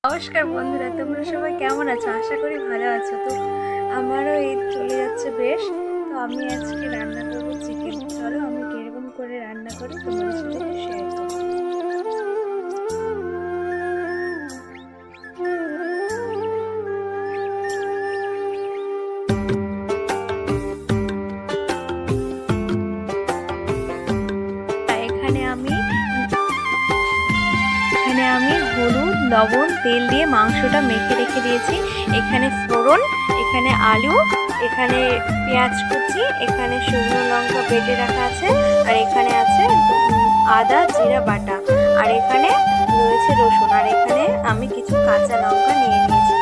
নমস্কার বন্ধুরা, তোমরা সবাই কেমন আছো? আশা করি ভালো আছো। তো আমারও এই চলে যাচ্ছে বেশ। তো আমি আজকে রান্না করবো চিকেন। চলো আমি কিরকম করে রান্না করি তোমাদের সাথে একটু শেয়ার করবো। এখানে আমি হলুদ, লবণ, তেল দিয়ে মাংসটা মেখে রেখে দিয়েছি। এখানে ফোড়ন, এখানে আলু, এখানে পেঁয়াজ কুচি, এখানে শুকনো লঙ্কা বেটে রাখা আছে, আর এখানে আছে আদা জিরা বাটা, আর এখানে রয়েছে রসুন, আর এখানে আমি কিছু কাঁচা লঙ্কা নিয়ে নিয়েছি।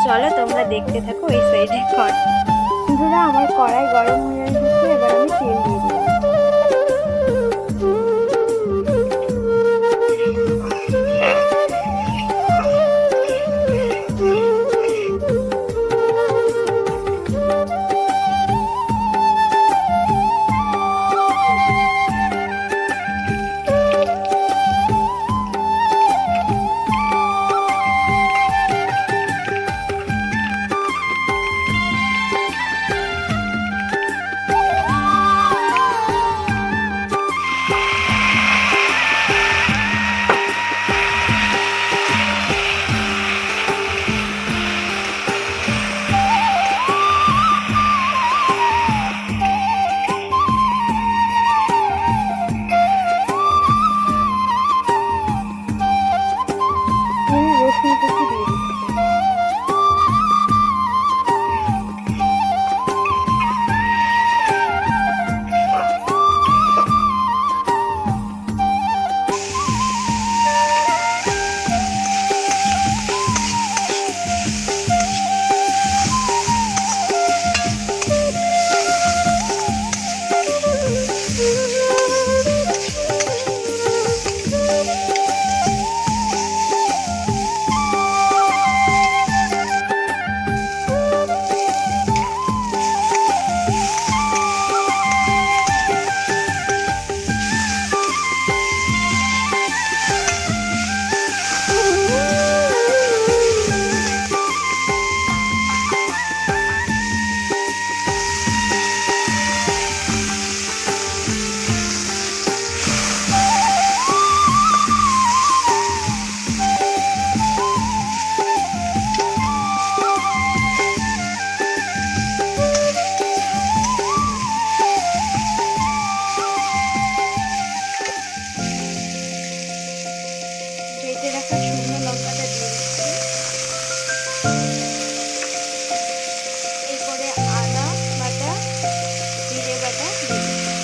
চলো তোমরা দেখতে থাকো এই সাইডে কর। বন্ধুরা, আমার কড়াই গরম হয়ে গেছে, এবার আমি তেল দিয়ে দিই। বেটে রাখা শুকনো লঙ্কাটা দিয়ে দিচ্ছি। এরপরে আদা বাটা, জিরে বাটা দিয়ে দিচ্ছি।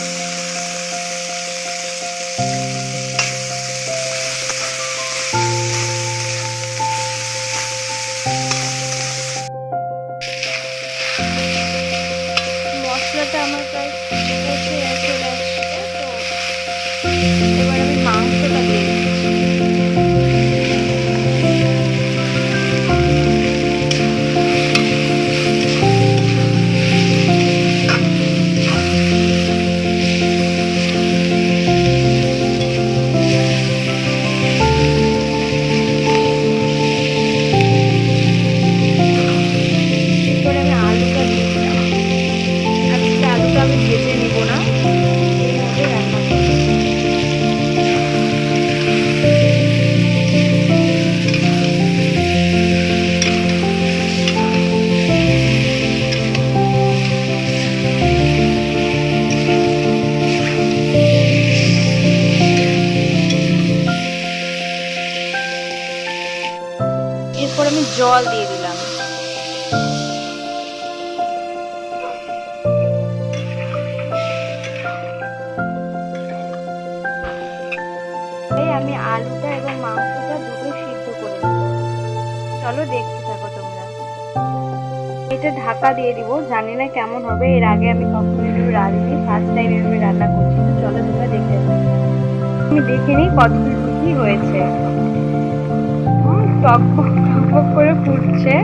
মশলাটা আমার প্রায় কষে চলে আসছে, তো এবার আমি মাংসটা দিয়ে দিচ্ছি। এরপর আমি জল দিয়ে দিলাম। আমি আলুটা এবং মাংসটা দুটো সিদ্ধ করে দেব। চলো দেখতে থাকো তোমরা। এটা ঢাকা দিয়ে দিব, জানি না কেমন হবে, এর আগে আমি কখনো এভাবে রাঁধিনি, ফার্স্ট টাইম এভাবে রান্না করছি। তো চলো তোমরা দেখতে থাকো। আমি দেখে নিই কতটুকু কি হয়েছে। টক করে ফুটছে।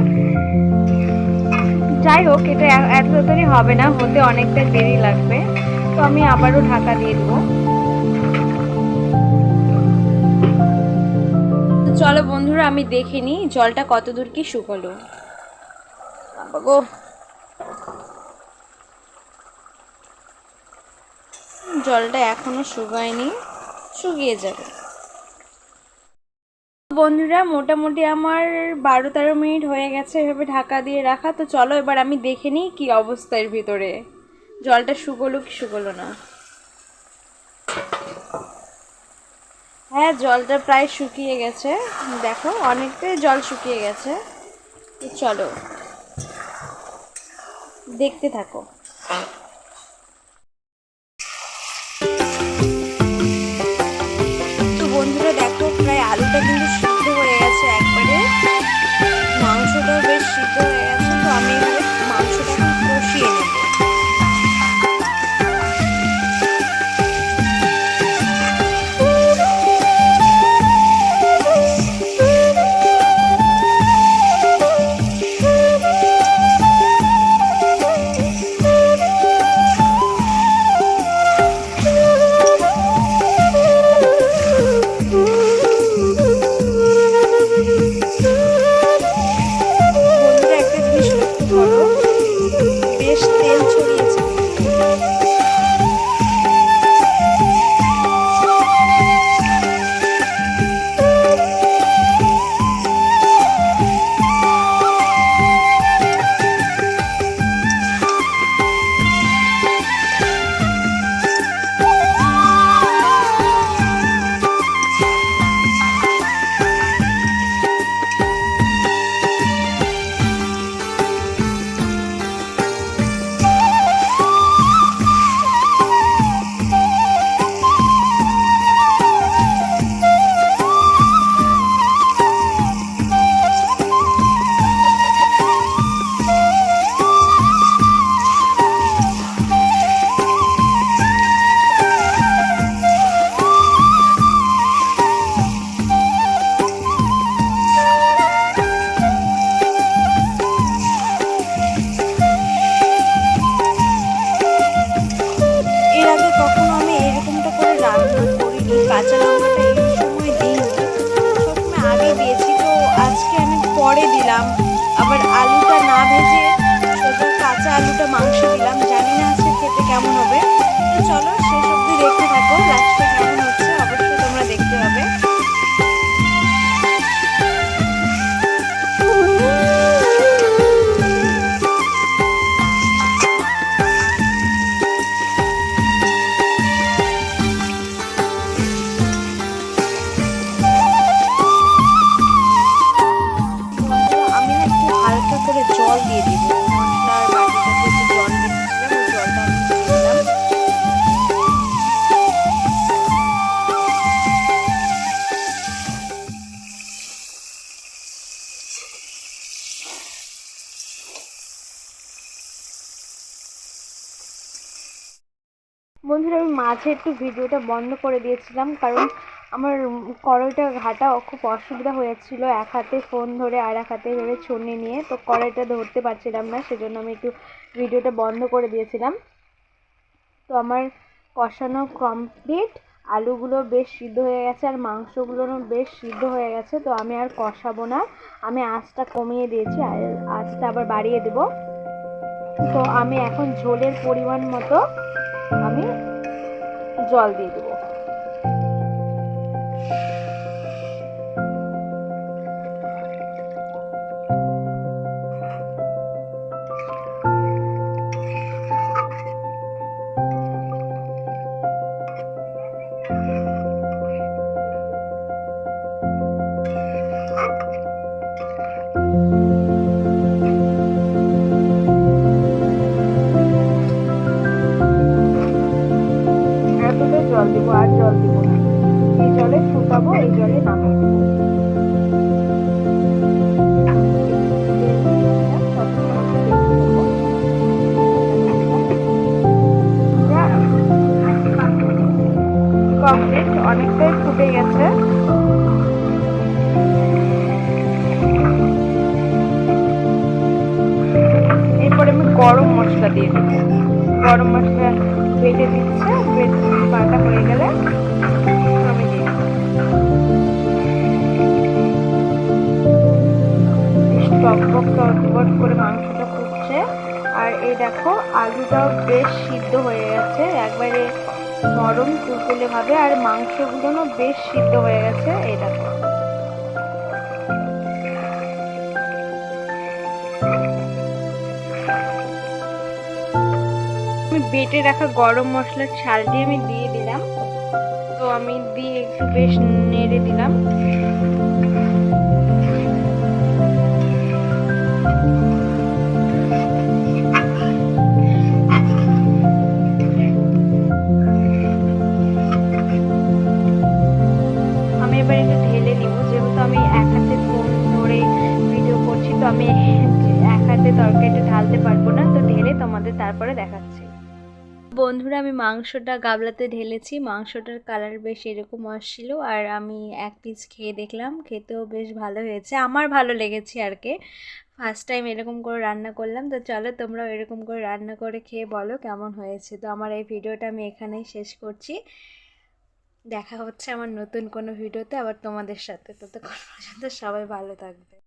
যাই হোক, এটা এত তাড়াতাড়ি হবে না, হতে অনেকটা দেরি লাগবে। তো আমি আবারও ঢাকা দিয়ে দেবো। চলো বন্ধুরা, বন্ধুরা আমি দেখে নিই জলটা কত দূর কি শুকলো। গো জলটা এখনো শুকায়নি, শুকিয়ে যাবে। বন্ধুরা মোটামুটি আমার 12-13 মিনিট হয়ে গেছে এভাবে ঢাকা দিয়ে রাখা। তো চলো এবার আমি দেখে নিই কী অবস্থা এর ভিতরে, জলটা শুকলো কি শুকলো না। হ্যাঁ জলটা প্রায় শুকিয়ে গেছে, দেখো অনেকটাই জল শুকিয়ে গেছে। তো চলো দেখতে থাকো। তো বন্ধুরা দেখো প্রায় আলুটা কিন্তু সিদ্ধ হয়ে গেছে একবারে, মাংসটাও বেশ সিদ্ধ হয়ে গেছে। তো আমি এবারে মাংসটা এখন কষিয়ে নেব। কাঁচা লঙ্কাটা এই সময় দিইনি, সবসময় আগে দিয়েছি। তো আজকে আমি পরে দিলাম, আবার আলুটা না ভেজে সোজা কাঁচা আলুটা মাংসে দিলাম। জানি না আজকে খেতে কেমন হবে। তো চলো শেষ অবধি দেখতে থাকো, লাস্টে কেমন হচ্ছে অবশ্যই তোমরা দেখতে পাবে। জল দিয়ে দিব, মশলার বাটিটাতে একটু জল রেখেছিলাম, ওই জলটা আমি দিয়ে দিলাম। বন্ধুরা আমি মাঝে একটু ভিডিওটা বন্ধ করে দিয়েছিলাম, কারণ আমার কড়াইটা ঘাটা খুব অসুবিধা হয়েছিল, এক হাতে ফোন ধরে আর এক হাতে ভেবে ছড়নি নিয়ে। তো কড়াইটা ধরতে পারছিলাম না, সেজন্য আমি একটু ভিডিওটা বন্ধ করে দিয়েছিলাম। তো আমার কষানো কমপ্লিট, আলুগুলো বেশ সিদ্ধ হয়ে গেছে আর মাংসগুলোও বেশ সিদ্ধ হয়ে গেছে। তো আমি আর কষাবো না, আমি আঁচটা কমিয়ে দিয়েছি, আর আঁচটা আবার বাড়িয়ে দেব। তো আমি এখন ঝোলের পরিমাণ মতো আমি জল দিয়ে দেবো। জল দেবো, আর জল দেবো না, এই জলে ফুটাবো, এই জলে নামিয়ে দেবো। কমপ্লিট, অনেকটাই ফুটে গেছে। এরপরে আমি গরম মশলা দিয়ে দেবো, গরম মশলা বেটে দিচ্ছে, বাটা হয়ে গেলে আমি দিয়ে টকবক টকবক করে মাংসটা ফুটছে। আর এই দেখো আলুটাও বেশ সিদ্ধ হয়ে গেছে, একবারে নরম তুলতুলে ভাবে, আর মাংসগুলোও বেশ সিদ্ধ হয়ে গেছে। এই দেখো আমি বেটে রাখা গরম মশলার ছালটি আমি দিয়ে দিলাম। তো আমি দিয়ে একটু বেশ নেড়ে দিলাম। আমি এবার একটু ঢেলে নিব, যেহেতু আমি এক হাতে ফোন ধরে ভিডিও করছি, তো আমি এক হাতে তরকারিটা ঢালতে পারবো না, তো ঢেলে তোমাদের তারপরে দেখাচ্ছি। বন্ধুরা আমি মাংসটা গাবলাতে ঢেলেছি, মাংসটার কালার বেশ এরকম আসছিল, আর আমি এক পিস খেয়ে দেখলাম, খেতেও বেশ ভালো হয়েছে, আমার ভালো লেগেছে আর কি। ফার্স্ট টাইম এরকম করে রান্না করলাম, তো চলো তোমরাও এরকম করে রান্না করে খেয়ে বলো কেমন হয়েছে। তো আমার এই ভিডিওটা আমি এখানেই শেষ করছি, দেখা হচ্ছে আমার নতুন কোনো ভিডিওতে আবার তোমাদের সাথে। ততক্ষণ পর্যন্ত সবাই ভালো থাকবে।